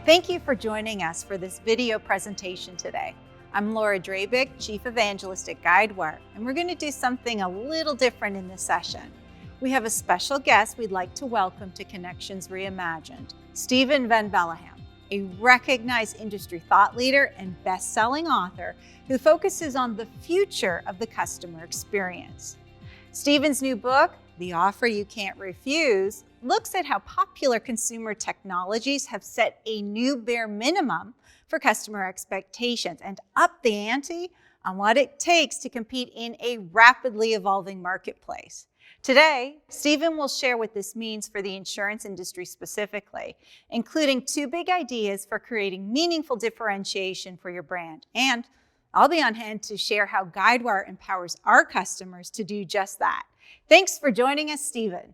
Thank you for joining us for this video presentation today. I'm Laura Drabik, Chief Evangelist at Guidewire, and we're going to do something a little different in this session. We have a special guest we'd like to welcome to Connections Reimagined, Steven Van Belleghem, a recognized industry thought leader and best-selling author who focuses on the future of the customer experience. Steven's new book, The Offer You Can't Refuse, looks at how popular consumer technologies have set a new bare minimum for customer expectations and up the ante on what it takes to compete in a rapidly evolving marketplace. Today, Steven will share what this means for the insurance industry specifically, including 2 big ideas for creating meaningful differentiation for your brand. And I'll be on hand to share how Guidewire empowers our customers to do just that. Thanks for joining us, Steven.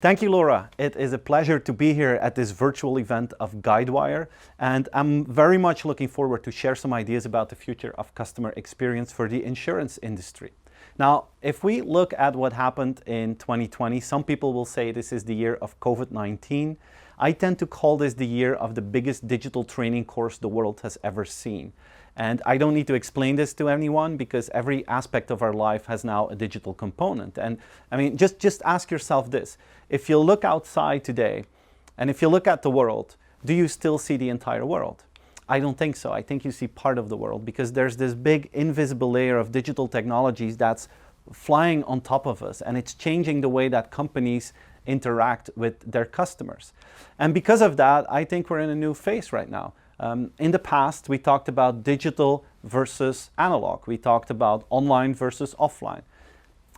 Thank you, Laura. It is a pleasure to be here at this virtual event of Guidewire, and I'm very much looking forward to share some ideas about the future of customer experience for the insurance industry. Now, if we look at what happened in 2020, some people will say this is the year of COVID-19. I tend to call this the year of the biggest digital training course the world has ever seen. And I don't need to explain this to anyone because every aspect of our life has now a digital component. And I mean, just ask yourself this. If you look outside today and if you look at the world, do you still see the entire world? I don't think so. I think you see part of the world because there's this big invisible layer of digital technologies that's flying on top of us, and it's changing the way that companies interact with their customers. And because of that, I think we're in a new phase right now. In the past, we talked about digital versus analog. We talked about online versus offline.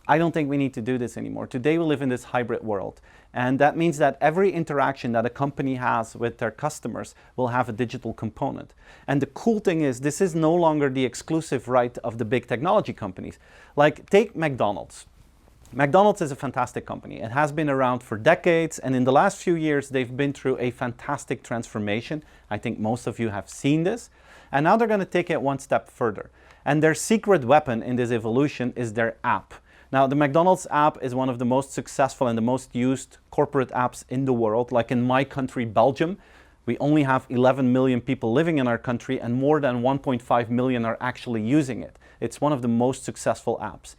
I don't think we need to do this anymore. Today, we live in this hybrid world. And that means that every interaction that a company has with their customers will have a digital component. And the cool thing is, this is no longer the exclusive right of the big technology companies. Like, take McDonald's. McDonald's is a fantastic company. It has been around for decades, and in the last few years, they've been through a fantastic transformation. I think most of you have seen this. And now they're going to take it one step further. And their secret weapon in this evolution is their app. Now, the McDonald's app is one of the most successful and the most used corporate apps in the world. Like in my country, Belgium, we only have 11 million people living in our country, and more than 1.5 million are actually using it. It's one of the most successful apps.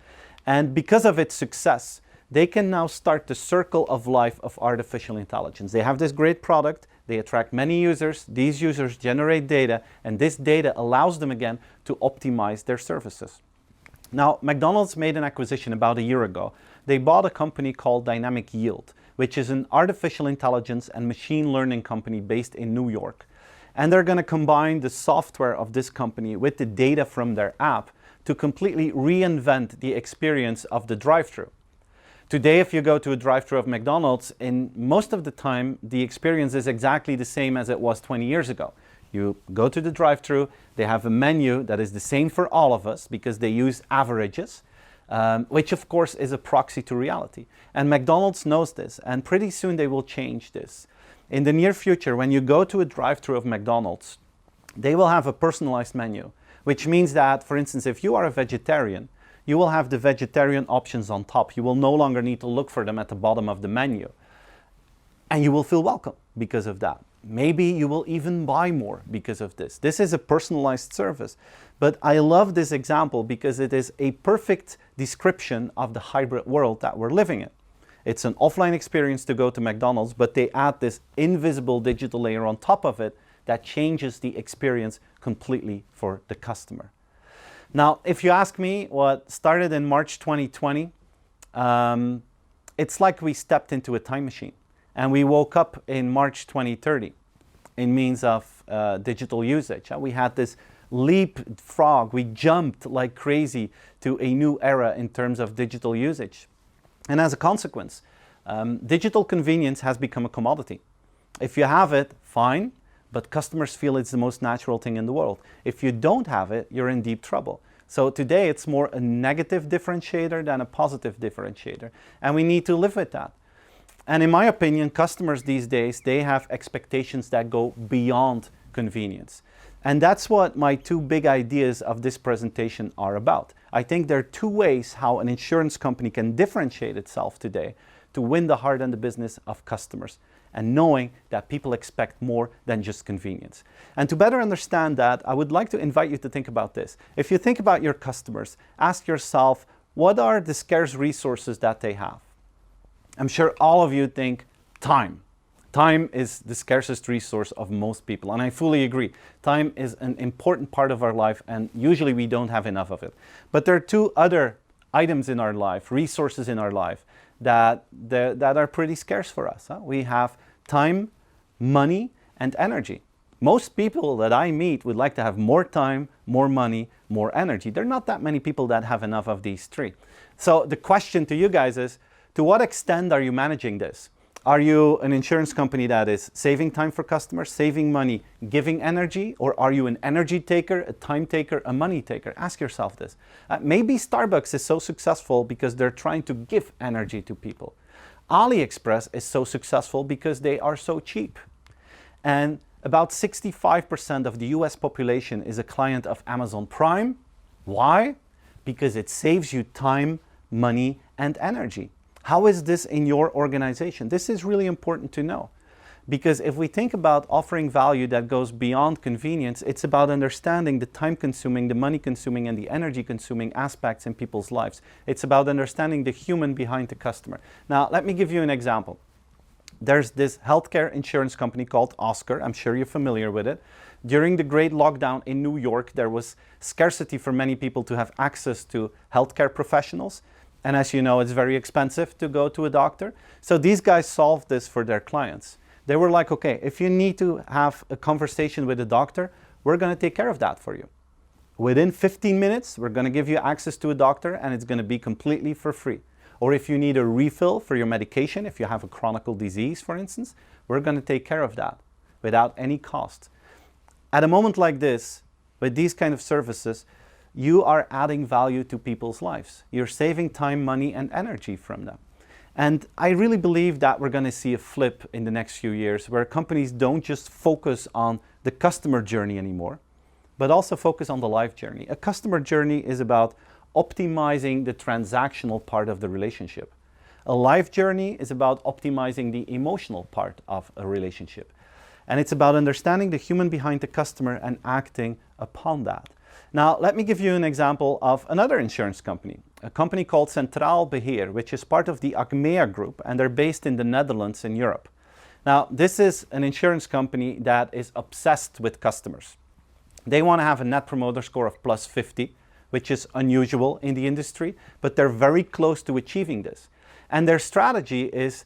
And because of its success, they can now start the circle of life of artificial intelligence. They have this great product, they attract many users, these users generate data, and this data allows them again to optimize their services. Now, McDonald's made an acquisition about a year ago. They bought a company called Dynamic Yield, which is an artificial intelligence and machine learning company based in New York. And they're going to combine the software of this company with the data from their app to completely reinvent the experience of the drive-thru. Today, if you go to a drive-thru of McDonald's, in most of the time, the experience is exactly the same as it was 20 years ago. You go to the drive-thru, they have a menu that is the same for all of us because they use averages, which of course is a proxy to reality. And McDonald's knows this, and pretty soon they will change this. In the near future, when you go to a drive-thru of McDonald's, they will have a personalized menu, which means that, for instance, if you are a vegetarian, you will have the vegetarian options on top. You will no longer need to look for them at the bottom of the menu. And you will feel welcome because of that. Maybe you will even buy more because of this. This is a personalized service. But I love this example because it is a perfect description of the hybrid world that we're living in. It's an offline experience to go to McDonald's, but they add this invisible digital layer on top of it that changes the experience completely for the customer. Now, if you ask me what started in March 2020, it's like we stepped into a time machine. And we woke up in March 2030 in means of digital usage. We had this leapfrog. We jumped like crazy to a new era in terms of digital usage. And as a consequence, digital convenience has become a commodity. If you have it, fine, but customers feel it's the most natural thing in the world. If you don't have it, you're in deep trouble. So today it's more a negative differentiator than a positive differentiator. And we need to live with that. And in my opinion, customers these days, they have expectations that go beyond convenience. And that's what my 2 big ideas of this presentation are about. I think there are 2 ways how an insurance company can differentiate itself today to win the heart and the business of customers. and knowing that people expect more than just convenience. And to better understand that, I would like to invite you to think about this. If you think about your customers, ask yourself, what are the scarce resources that they have? I'm sure all of you think time. Time is the scarcest resource of most people, and I fully agree. Time is an important part of our life, and usually we don't have enough of it. But there are two other items in our life, resources in our life, that are pretty scarce for us. We have time, money, and energy. Most people that I meet would like to have more time, more money, more energy. There are not that many people that have enough of these three. So the question to you guys is, to what extent are you managing this? Are you an insurance company that is saving time for customers, saving money, giving energy? Or are you an energy taker, a time taker, a money taker? Ask yourself this. Maybe Starbucks is so successful because they're trying to give energy to people. AliExpress is so successful because they are so cheap. And about 65% of the US population is a client of Amazon Prime. Why? Because it saves you time, money, and energy. How is this in your organization? This is really important to know, because if we think about offering value that goes beyond convenience, it's about understanding the time-consuming, the money-consuming, and the energy-consuming aspects in people's lives. It's about understanding the human behind the customer. Now, let me give you an example. There's this healthcare insurance company called Oscar. I'm sure you're familiar with it. During the great lockdown in New York, there was scarcity for many people to have access to healthcare professionals. And as you know, it's very expensive to go to a doctor. So these guys solved this for their clients. They were like, okay, if you need to have a conversation with a doctor, we're going to take care of that for you. Within 15 minutes, we're going to give you access to a doctor, and it's going to be completely for free. Or if you need a refill for your medication, if you have a chronic disease, for instance, we're going to take care of that without any cost. At a moment like this, with these kind of services, you are adding value to people's lives. You're saving time, money, and energy from them. And I really believe that we're going to see a flip in the next few years where companies don't just focus on the customer journey anymore, but also focus on the life journey. A customer journey is about optimizing the transactional part of the relationship. A life journey is about optimizing the emotional part of a relationship. And it's about understanding the human behind the customer and acting upon that. Now, let me give you an example of another insurance company, a company called Centraal Beheer, which is part of the Achmea Group, and they're based in the Netherlands in Europe. Now, this is an insurance company that is obsessed with customers. They want to have a net promoter score of plus 50, which is unusual in the industry, but they're very close to achieving this. And their strategy is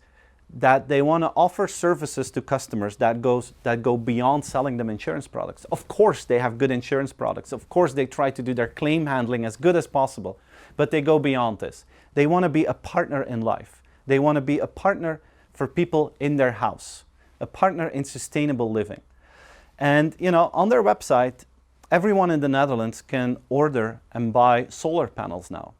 that they want to offer services to customers that go beyond selling them insurance products. Of course, they have good insurance products. Of course, they try to do their claim handling as good as possible, but they go beyond this. They want to be a partner in life. They want to be a partner for people in their house, a partner in sustainable living. And, you know, on their website, everyone in the Netherlands can order and buy solar panels now,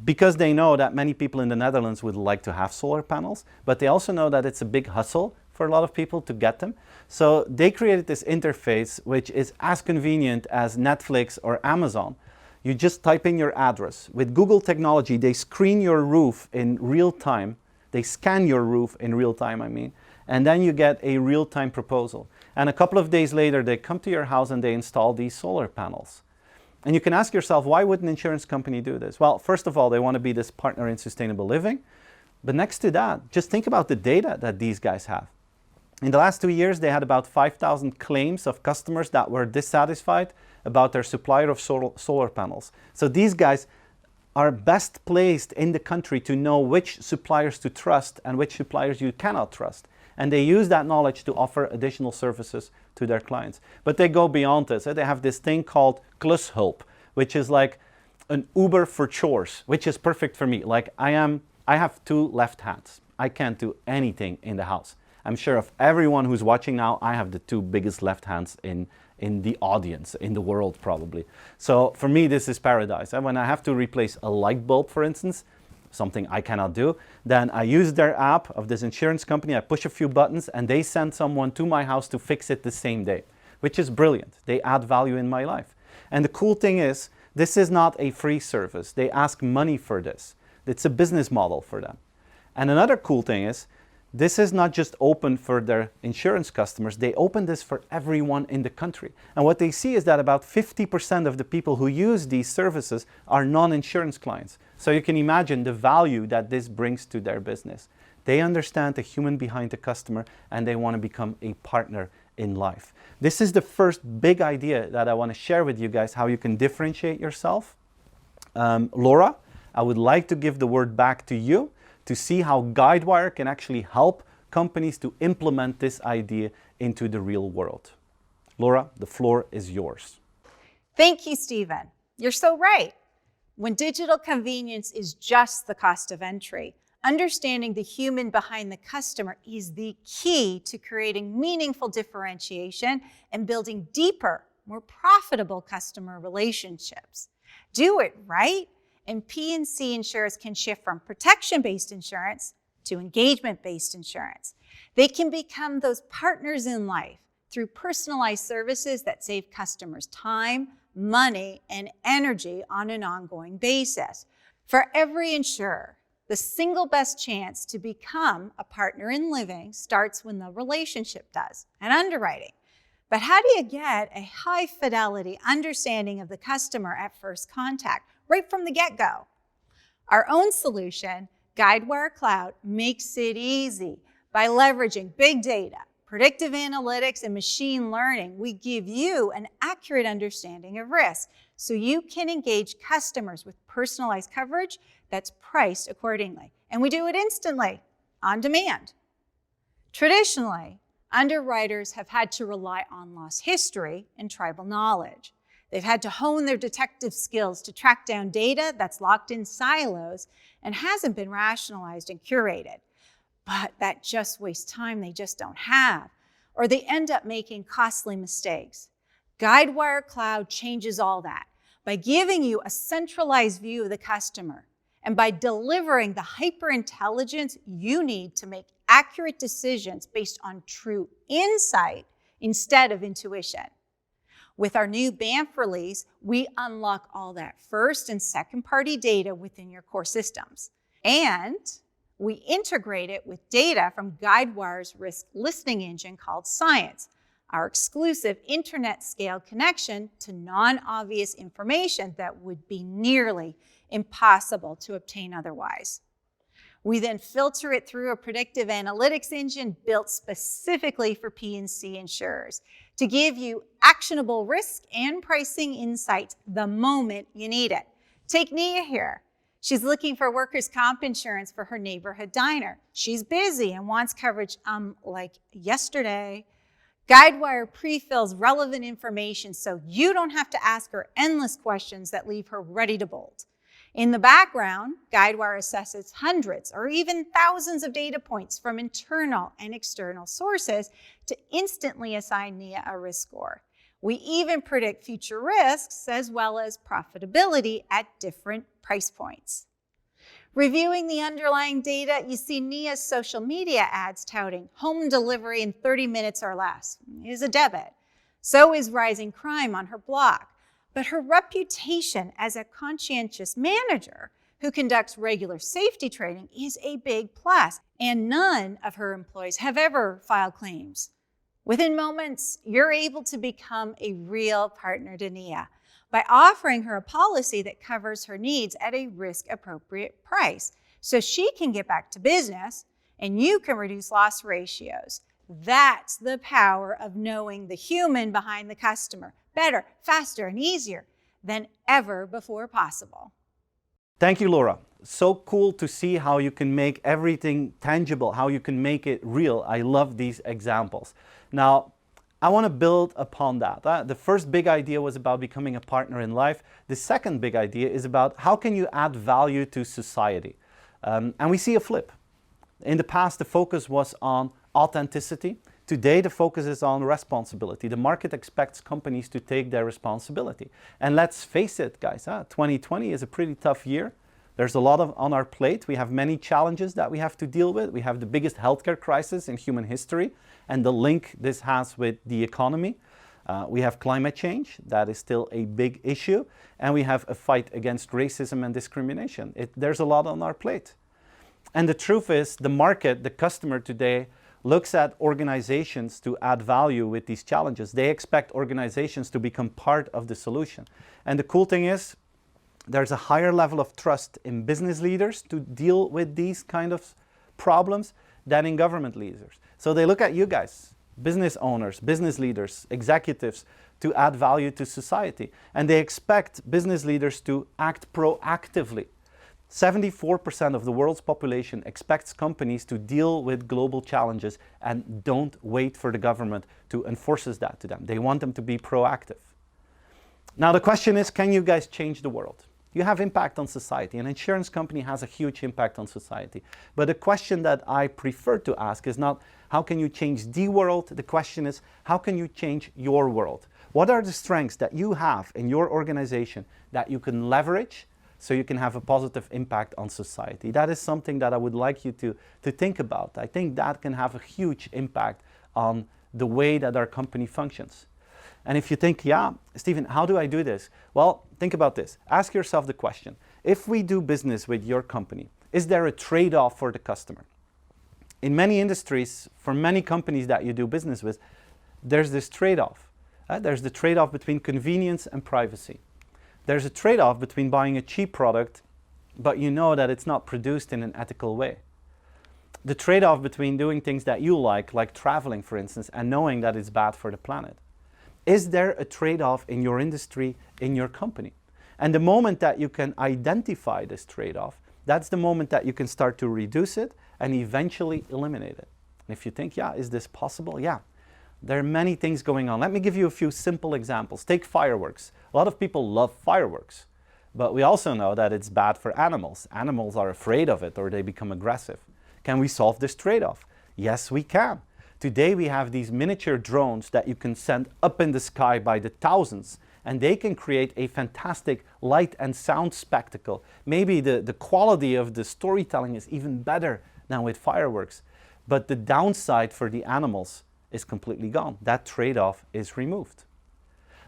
because they know that many people in the Netherlands would like to have solar panels, but they also know that it's a big hustle for a lot of people to get them. So they created this interface which is as convenient as Netflix or Amazon. You just type in your address. With Google technology, they screen your roof in real time. They scan your roof in real time, and then you get a real-time proposal. And a couple of days later, they come to your house and they install these solar panels. And you can ask yourself, why would an insurance company do this? Well, first of all, they want to be this partner in sustainable living. But next to that, just think about the data that these guys have. In the last 2 years, they had about 5,000 claims of customers that were dissatisfied about their supplier of solar panels. So these guys are best placed in the country to know which suppliers to trust and which suppliers you cannot trust. And they use that knowledge to offer additional services to their clients. But they go beyond this. They have this thing called Klushulp, which is like an Uber for chores, which is perfect for me. Like I have 2 left hands. I can't do anything in the house. I'm sure of everyone who's watching now, I have the 2 biggest left hands in the audience, in the world probably. So for me, this is paradise. And when I have to replace a light bulb, for instance, something I cannot do, then I use their app of this insurance company, I push a few buttons, and they send someone to my house to fix it the same day, which is brilliant. They add value in my life. And the cool thing is, this is not a free service. They ask money for this. It's a business model for them. And another cool thing is, This is not just open for their insurance customers, they open this for everyone in the country. And what they see is that about 50% of the people who use these services are non-insurance clients. So you can imagine the value that this brings to their business. They understand the human behind the customer and they want to become a partner in life. This is the first big idea that I want to share with you guys, how you can differentiate yourself. Laura, I would like to give the word back to you to see how Guidewire can actually help companies to implement this idea into the real world. Laura, the floor is yours. Thank you, Steven. You're so right. When digital convenience is just the cost of entry, understanding the human behind the customer is the key to creating meaningful differentiation and building deeper, more profitable customer relationships. Do it right, and P&C insurers can shift from protection-based insurance to engagement-based insurance. They can become those partners in life through personalized services that save customers time, money, and energy on an ongoing basis. For every insurer, the single best chance to become a partner in living starts when the relationship does, and underwriting. But how do you get a high-fidelity understanding of the customer at first contact, right from the get-go? Our own solution, Guidewire Cloud, makes it easy. By leveraging big data, predictive analytics, and machine learning, we give you an accurate understanding of risk so you can engage customers with personalized coverage that's priced accordingly. And we do it instantly, on demand. Traditionally, underwriters have had to rely on loss history and tribal knowledge. They've had to hone their detective skills to track down data that's locked in silos and hasn't been rationalized and curated. But that just wastes time they just don't have, or they end up making costly mistakes. Guidewire Cloud changes all that by giving you a centralized view of the customer and by delivering the hyper-intelligence you need to make accurate decisions based on true insight instead of intuition. With our new BAMF release, we unlock all that first and second-party data within your core systems. And we integrate it with data from Guidewire's risk listening engine called Science, our exclusive internet-scale connection to non-obvious information that would be nearly impossible to obtain otherwise. We then filter it through a predictive analytics engine built specifically for P&C insurers to give you actionable risk and pricing insights the moment you need it. Take Nia here. She's looking for workers' comp insurance for her neighborhood diner. She's busy and wants coverage like yesterday. Guidewire pre-fills relevant information so you don't have to ask her endless questions that leave her ready to bolt. In the background, Guidewire assesses hundreds or even thousands of data points from internal and external sources to instantly assign Nia a risk score. We even predict future risks as well as profitability at different price points. Reviewing the underlying data, you see Nia's social media ads touting home delivery in 30 minutes or less is a debit. So is rising crime on her block. But her reputation as a conscientious manager who conducts regular safety training is a big plus, and none of her employees have ever filed claims. Within moments, you're able to become a real partner to Nia by offering her a policy that covers her needs at a risk-appropriate price so she can get back to business and you can reduce loss ratios. That's the power of knowing the human behind the customer better, faster, and easier than ever before possible. Thank you, Laura. So cool to see how you can make everything tangible, how you can make it real. I love these examples. Now, I want to build upon that. The first big idea was about becoming a partner in life. The second big idea is about how can you add value to society. And we see a flip. In the past, the focus was on authenticity. Today, the focus is on responsibility. The market expects companies to take their responsibility. And let's face it, guys, 2020 is a pretty tough year. There's a lot on our plate. We have many challenges that we have to deal with. We have the biggest healthcare crisis in human history and the link this has with the economy. We have climate change. That is still a big issue. And we have a fight against racism and discrimination. There's a lot on our plate. And the truth is, the market, the customer today, looks at organizations to add value with these challenges. They expect organizations to become part of the solution. And the cool thing is, there's a higher level of trust in business leaders to deal with these kind of problems than in government leaders. So they look at you guys, business owners, business leaders, executives, to add value to society. And they expect business leaders to act proactively. 74% of the world's population expects companies to deal with global challenges and don't wait for the government to enforce that to them. They want them to be proactive. Now the question is, can you guys change the world? You have impact on society. An insurance company has a huge impact on society. But the question that I prefer to ask is not, how can you change the world? The question is, how can you change your world? What are the strengths that you have in your organization that you can leverage so you can have a positive impact on society? That is something that I would like you to think about. I think that can have a huge impact on the way that our company functions. And if you think, yeah, Steven, how do I do this? Well, think about this. Ask yourself the question. If we do business with your company, is there a trade-off for the customer? In many industries, for many companies that you do business with, there's this trade-off. There's the trade-off between convenience and privacy. There's a trade-off between buying a cheap product, but you know that it's not produced in an ethical way. The trade-off between doing things that you like traveling, for instance, and knowing that it's bad for the planet. Is there a trade-off in your industry, in your company? And the moment that you can identify this trade-off, that's the moment that you can start to reduce it and eventually eliminate it. And if you think, yeah, is this possible? Yeah. There are many things going on. Let me give you a few simple examples. Take fireworks. A lot of people love fireworks, but we also know that it's bad for animals. Animals are afraid of it or they become aggressive. Can we solve this trade-off? Yes, we can. Today we have these miniature drones that you can send up in the sky by the thousands, and they can create a fantastic light and sound spectacle. Maybe the quality of the storytelling is even better than with fireworks, but the downside for the animals is completely gone. That trade-off is removed.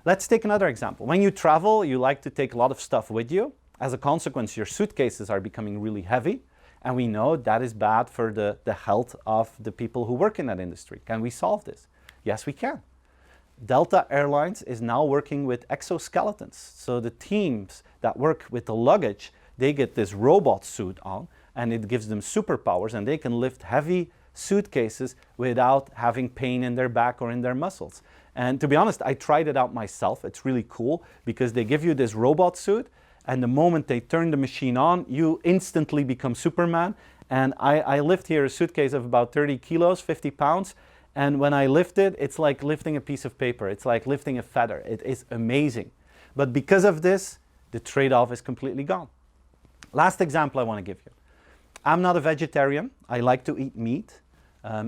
Let's take another example. When you travel, you like to take a lot of stuff with you. As a consequence, your suitcases are becoming really heavy. And we know that is bad for the health of the people who work in that industry. Can we solve this? Yes, we can. Delta Airlines is now working with exoskeletons. So the teams that work with the luggage, they get this robot suit on, and it gives them superpowers, and they can lift heavy suitcases without having pain in their back or in their muscles. And to be honest, I tried it out myself. It's really cool because they give you this robot suit, and the moment they turn the machine on, you instantly become Superman. And I lift here a suitcase of about 30 kilos, 50 pounds. And when I lift it, it's like lifting a piece of paper. It's like lifting a feather. It is amazing. But because of this, the trade-off is completely gone. Last example I want to give you. I'm not a vegetarian. I like to eat meat.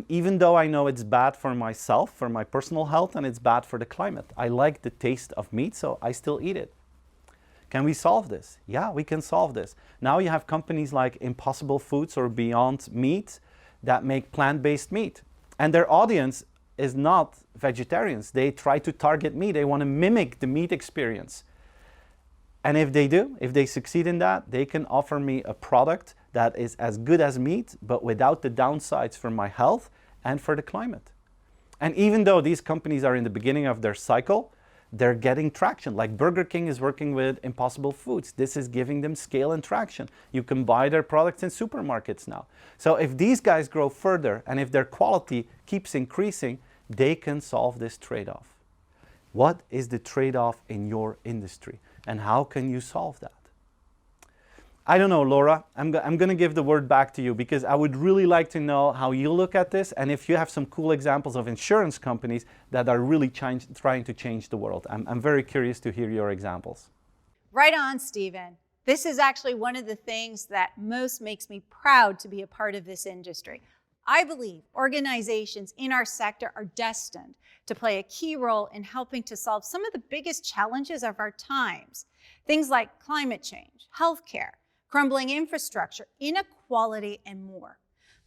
Even though I know it's bad for myself, for my personal health, and it's bad for the climate. I like the taste of meat, so I still eat it. Can we solve this? Yeah, we can solve this. Now you have companies like Impossible Foods or Beyond Meat that make plant-based meat. And their audience is not vegetarians. They try to target me. They want to mimic the meat experience. And if they do, if they succeed in that, they can offer me a product that is as good as meat, but without the downsides for my health and for the climate. And even though these companies are in the beginning of their cycle, they're getting traction. Like Burger King is working with Impossible Foods. This is giving them scale and traction. You can buy their products in supermarkets now. So if these guys grow further and if their quality keeps increasing, they can solve this trade-off. What is the trade-off in your industry and how can you solve that? I don't know, Laura. I'm going to give the word back to you because I would really like to know how you look at this and if you have some cool examples of insurance companies that are really trying to change the world. I'm very curious to hear your examples. Right on, Steven. This is actually one of the things that most makes me proud to be a part of this industry. I believe organizations in our sector are destined to play a key role in helping to solve some of the biggest challenges of our times. Things like climate change, healthcare, crumbling infrastructure, inequality, and more.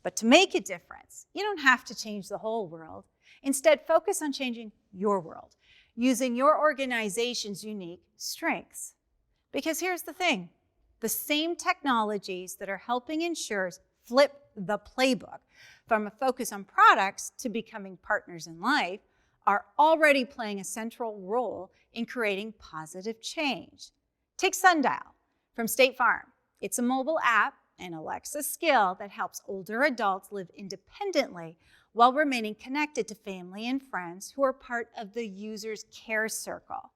But to make a difference, you don't have to change the whole world. Instead, focus on changing your world, using your organization's unique strengths. Because here's the thing, the same technologies that are helping insurers flip the playbook from a focus on products to becoming partners in life are already playing a central role in creating positive change. Take Sundial from State Farm. It's a mobile app and Alexa skill that helps older adults live independently while remaining connected to family and friends who are part of the user's care circle.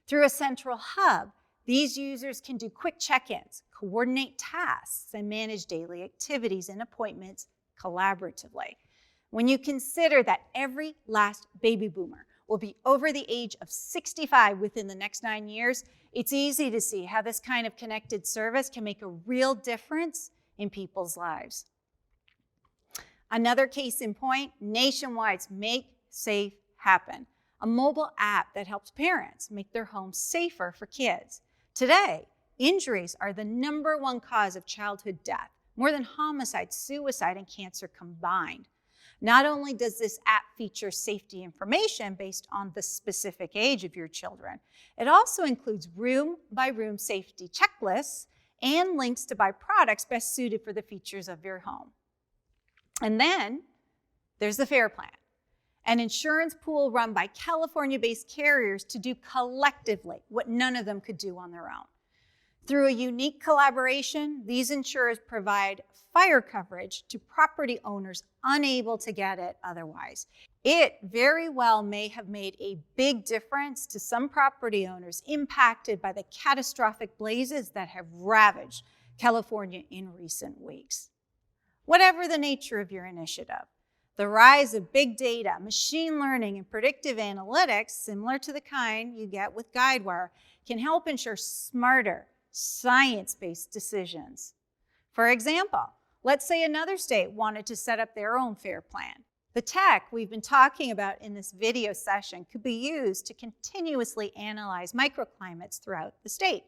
Through a central hub, these users can do quick check-ins, coordinate tasks, and manage daily activities and appointments collaboratively. When you consider that every last baby boomer will be over the age of 65 within the next 9 years, it's easy to see how this kind of connected service can make a real difference in people's lives. Another case in point, Nationwide's Make Safe Happen, a mobile app that helps parents make their homes safer for kids. Today, injuries are the #1 cause of childhood death, more than homicide, suicide, and cancer combined. Not only does this app feature safety information based on the specific age of your children, it also includes room-by-room safety checklists and links to buy products best suited for the features of your home. And then there's the Fair Plan, an insurance pool run by California-based carriers to do collectively what none of them could do on their own. Through a unique collaboration, these insurers provide fire coverage to property owners unable to get it otherwise. It very well may have made a big difference to some property owners impacted by the catastrophic blazes that have ravaged California in recent weeks. Whatever the nature of your initiative, the rise of big data, machine learning, and predictive analytics, similar to the kind you get with Guidewire, can help ensure smarter, science-based decisions. For example, let's say another state wanted to set up their own FAIR plan. The tech we've been talking about in this video session could be used to continuously analyze microclimates throughout the state,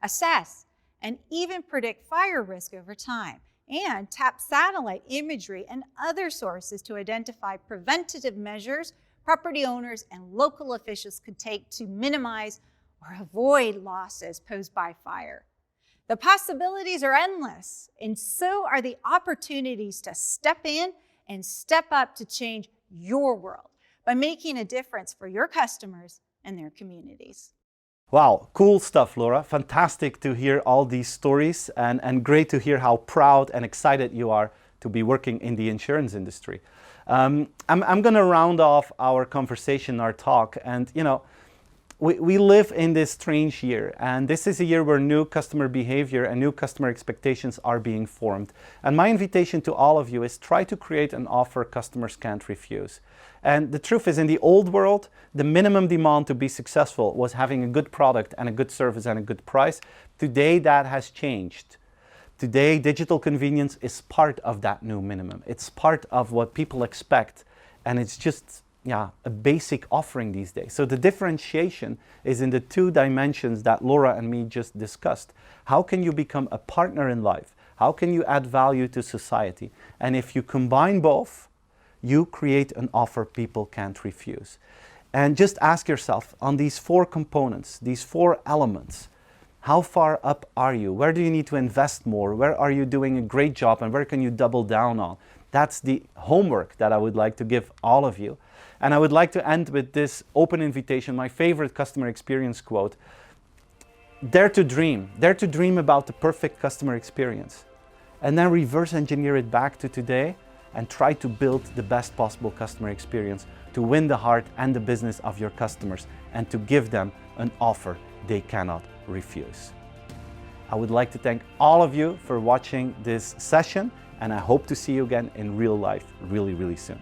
assess, and even predict fire risk over time, and tap satellite imagery and other sources to identify preventative measures property owners and local officials could take to minimize or avoid losses posed by fire. The possibilities are endless, and so are the opportunities to step in and step up to change your world by making a difference for your customers and their communities. Wow, cool stuff, Laura. Fantastic to hear all these stories and great to hear how proud and excited you are to be working in the insurance industry. I'm going to round off our conversation, our talk, and we live in this strange year, and this is a year where new customer behavior and new customer expectations are being formed. And my invitation to all of you is try to create an offer customers can't refuse. And the truth is, in the old world, the minimum demand to be successful was having a good product and a good service and a good price. Today, that has changed. Today, digital convenience is part of that new minimum. It's part of what people expect, and it's just a basic offering these days. So the differentiation is in the two dimensions that Laura and me just discussed. How can you become a partner in life? How can you add value to society? And if you combine both, you create an offer people can't refuse. And just ask yourself, on these four components, these four elements, how far up are you? Where do you need to invest more? Where are you doing a great job, and where can you double down on? That's the homework that I would like to give all of you. And I would like to end with this open invitation, my favorite customer experience quote. Dare to dream about the perfect customer experience, and then reverse engineer it back to today and try to build the best possible customer experience to win the heart and the business of your customers and to give them an offer they cannot refuse. I would like to thank all of you for watching this session, and I hope to see you again in real life really, really soon.